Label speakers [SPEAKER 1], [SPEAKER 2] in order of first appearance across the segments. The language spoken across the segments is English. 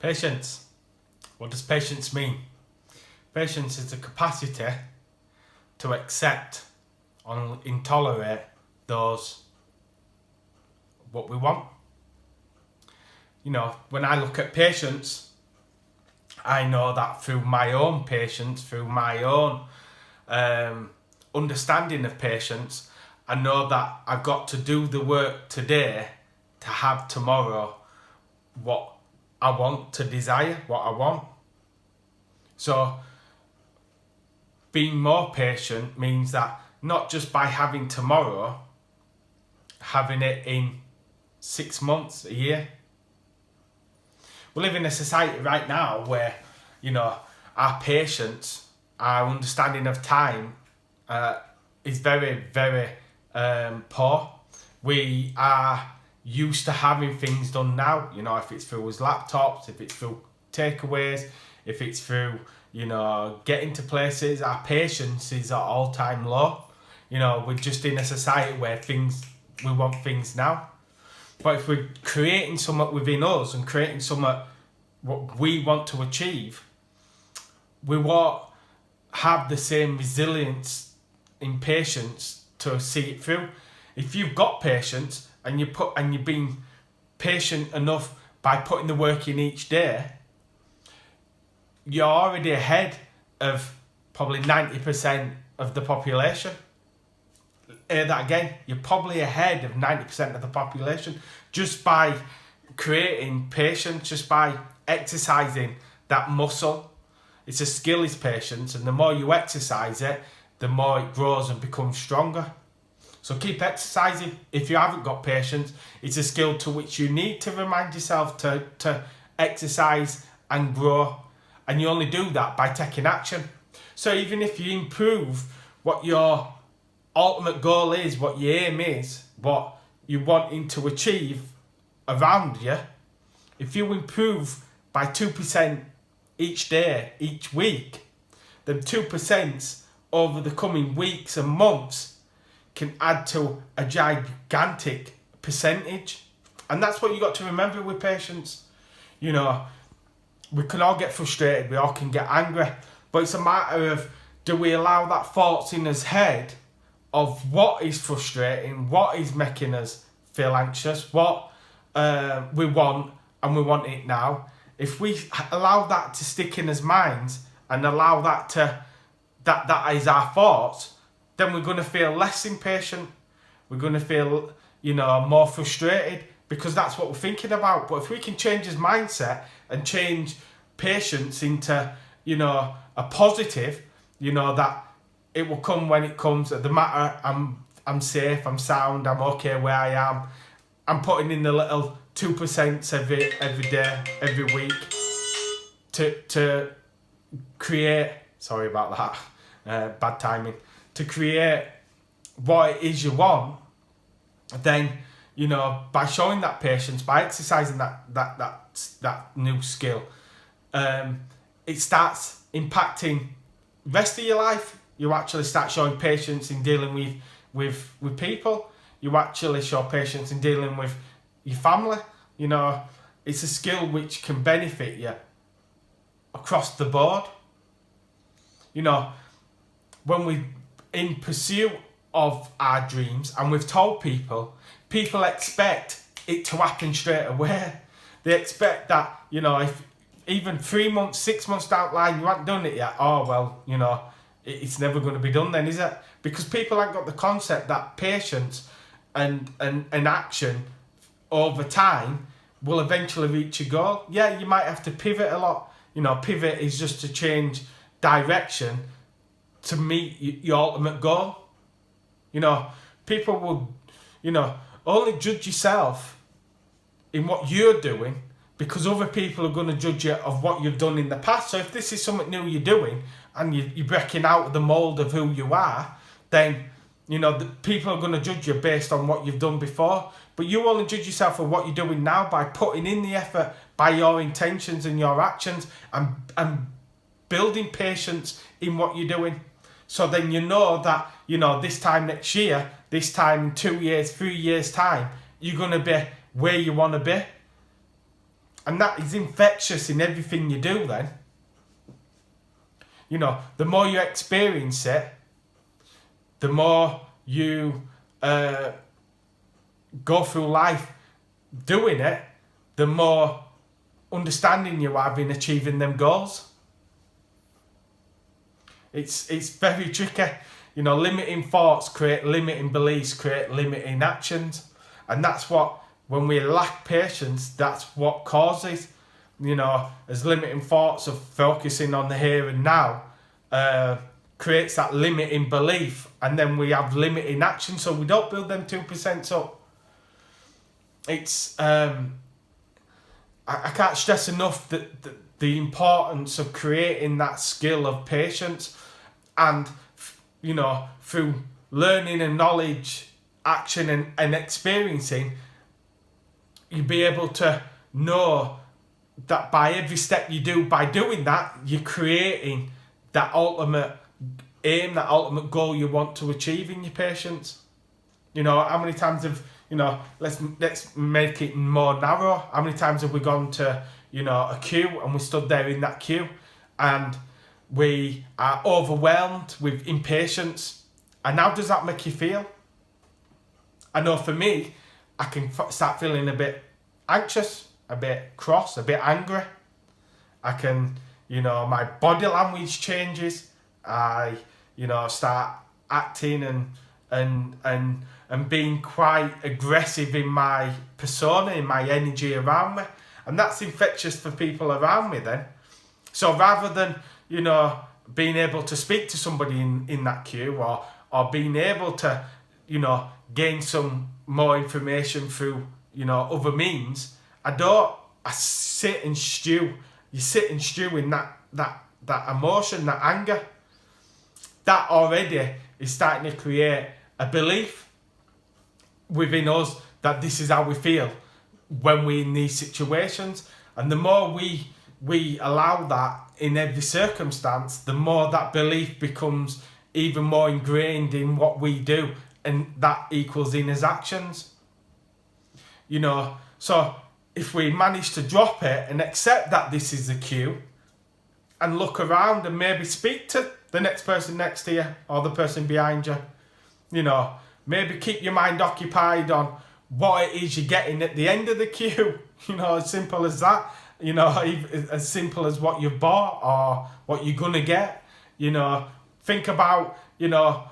[SPEAKER 1] Patience. What does patience mean? Patience is the capacity to accept and tolerate those what we want. When I look at patience, I know that through my own patience, through my own understanding of patience, I know that I've got to do the work today to have tomorrow what I want to desire, what I want. So being more patient means that not just by having tomorrow, having it in 6 months, a year. We live in a society right now where, our patience, our understanding of time is very, very poor. We are used to having things done now, if it's through his laptops, if it's through takeaways, if it's through, getting to places. Our patience is at all-time low. We're just in a society where we want things now. But if we're creating something within us and creating something what we want to achieve, we won't have the same resilience in patience to see it through. If you've got patience and you're being patient enough by putting the work in each day, you're already ahead of probably 90% of the population. Hear that again. You're probably ahead of 90% of the population just by creating patience, just by exercising that muscle. It's a skill, is patience, and the more you exercise it, the more it grows and becomes stronger. So keep exercising. If you haven't got patience, it's a skill to which you need to remind yourself to exercise and grow. And you only do that by taking action. So even if you improve what your ultimate goal is, what your aim is, what you're wanting to achieve around you, if you improve by 2% each day, each week, then 2% over the coming weeks and months can add to a gigantic percentage. And that's what you got to remember with patience. We can all get frustrated, we all can get angry, but it's a matter of, do we allow that thoughts in us head of what is frustrating, what is making us feel anxious, what we want, and we want it now. If we allow that to stick in us minds and allow that is our thoughts, then we're going to feel less impatient. We're going to feel, more frustrated because that's what we're thinking about. But if we can change his mindset and change patience into, a positive, that it will come when it comes. At the matter, I'm safe, I'm sound, I'm okay where I am. I'm putting in the little 2% every day, every week to create. Sorry about that, bad timing. To create what it is you want, then by showing that patience, by exercising that new skill, it starts impacting the rest of your life. You actually start showing patience in dealing with people. You actually show patience in dealing with your family. It's a skill which can benefit you across the board. When we're in pursuit of our dreams and we've told people expect it to happen straight away. They expect that, if even 3 months, 6 months down the line you haven't done it yet, it's never going to be done then, is it? Because people haven't got the concept that patience and action over time will eventually reach your goal. Yeah, you might have to pivot a lot. Pivot is just to change direction to meet your ultimate goal. People will, only judge yourself in what you're doing because other people are going to judge you of what you've done in the past. So if this is something new you're doing and you're breaking out of the mould of who you are, then, the people are going to judge you based on what you've done before. But you only judge yourself for what you're doing now by putting in the effort, by your intentions and your actions, and building patience in what you're doing. So then that, this time next year, this time in 2 years, 3 years time, you're going to be where you want to be. And that is infectious in everything you do then. You know, the more you experience it, the more you go through life doing it, the more understanding you have in achieving them goals. It's very tricky. You know, limiting thoughts create limiting beliefs, create limiting actions. And that's what, when we lack patience, that's what causes, you know, as limiting thoughts of focusing on the here and now, creates that limiting belief, and then we have limiting action, so we don't build them 2% up. It's I can't stress enough that the importance of creating that skill of patience, and you know, through learning and knowledge, action and experiencing, you'll be able to know that by every step you do, by doing that, you're creating that ultimate aim, that ultimate goal you want to achieve in your patience. You know, how many times have, you know, let's make it more narrow. How many times have we gone to, you know, a queue, and we stood there in that queue and we are overwhelmed with impatience, and how does that make you feel? I know for me, I can start feeling a bit anxious, a bit cross, a bit angry. I can, you know, my body language changes. I, you know, start acting and being quite aggressive in my persona, in my energy around me. And that's infectious for people around me then. So rather than, you know, being able to speak to somebody in that queue, or being able to, you know, gain some more information through, you know, other means, I sit and stew. You sit and stew in that emotion, that anger. That already is starting to create a belief within us that this is how we feel when we're in these situations. And the more we allow that in every circumstance, the more that belief becomes even more ingrained in what we do, and that equals in his actions. You know, so if we manage to drop it and accept that this is the cue, and look around and maybe speak to the next person next to you or the person behind you, you know, maybe keep your mind occupied on what it is you're getting at the end of the queue. You know, as simple as that. You know, as simple as what you've bought or what you're gonna get. You know, think about, you know,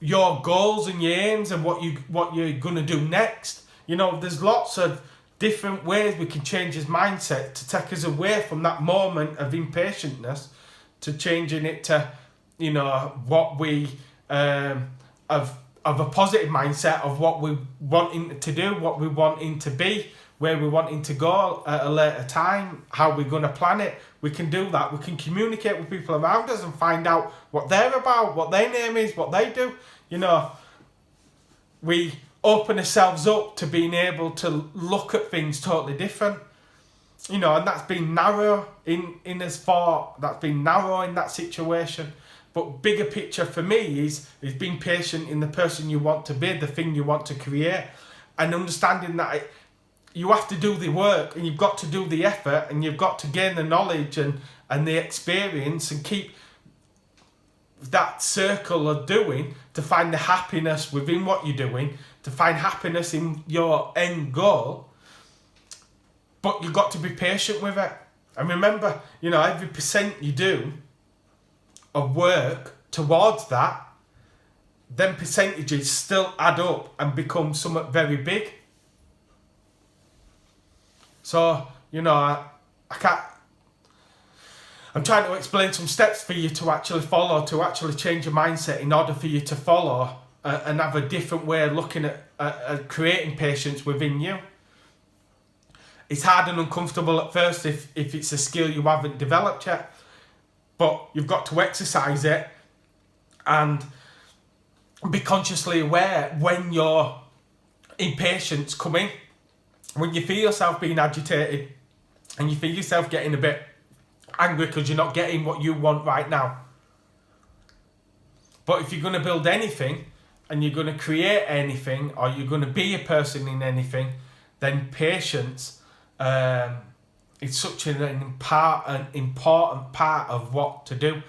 [SPEAKER 1] your goals and your aims and what you're gonna do next. You know, there's lots of different ways we can change his mindset to take us away from that moment of impatientness, to changing it to, you know, what we of a positive mindset of what we wanting to do, what we wanting to be, where we're wanting to go at a later time, how we're going to plan it. We can do that. We can communicate with people around us and find out what they're about, what their name is, what they do. You know, we open ourselves up to being able to look at things totally different. You know, and that's been narrow in as far, that's been narrow in that situation. But bigger picture for me is being patient in the person you want to be, the thing you want to create, and understanding that you have to do the work, and you've got to do the effort, and you've got to gain the knowledge and the experience, and keep that circle of doing to find the happiness within what you're doing, to find happiness in your end goal. But you've got to be patient with it. And remember, you know, every % you do of work towards that, them percentages still add up and become something very big. So, you know, I'm trying to explain some steps for you to actually follow, to actually change your mindset in order for you to follow and have a different way of looking at creating patience within you. It's hard and uncomfortable at first if it's a skill you haven't developed yet, but you've got to exercise it and be consciously aware when your impatience come in, when you feel yourself being agitated and you feel yourself getting a bit angry because you're not getting what you want right now. But if you're going to build anything and you're going to create anything, or you're going to be a person in anything, then patience It's such an important part of what to do.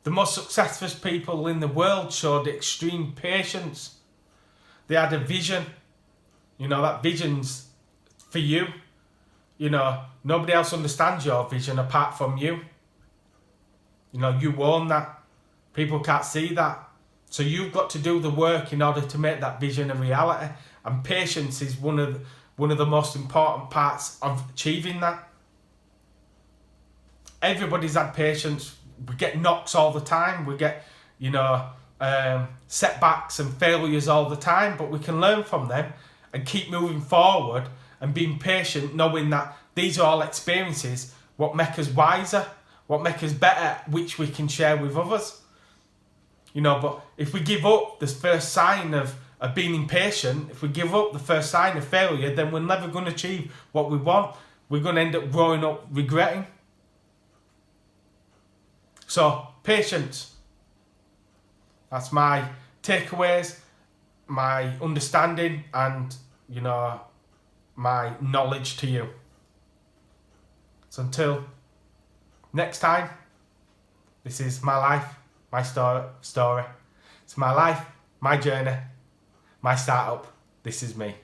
[SPEAKER 1] The most successful people in the world showed extreme patience. They had a vision. That vision's for you. Nobody else understands your vision apart from you. You own that. People can't see that. So you've got to do the work in order to make that vision a reality. And patience is one of the most important parts of achieving that. Everybody's had patience. We get knocks all the time. We get, setbacks and failures all the time. But we can learn from them and keep moving forward and being patient, knowing that these are all experiences, what make us wiser, what make us better, which we can share with others. But if we give up the first sign of being impatient, if we give up the first sign of failure, then we're never going to achieve what we want. We're going to end up growing up regretting. So, patience. That's my takeaways, my understanding, and, my knowledge to you. So until next time, this is my life, my story. It's my life, my journey, my startup. This is me.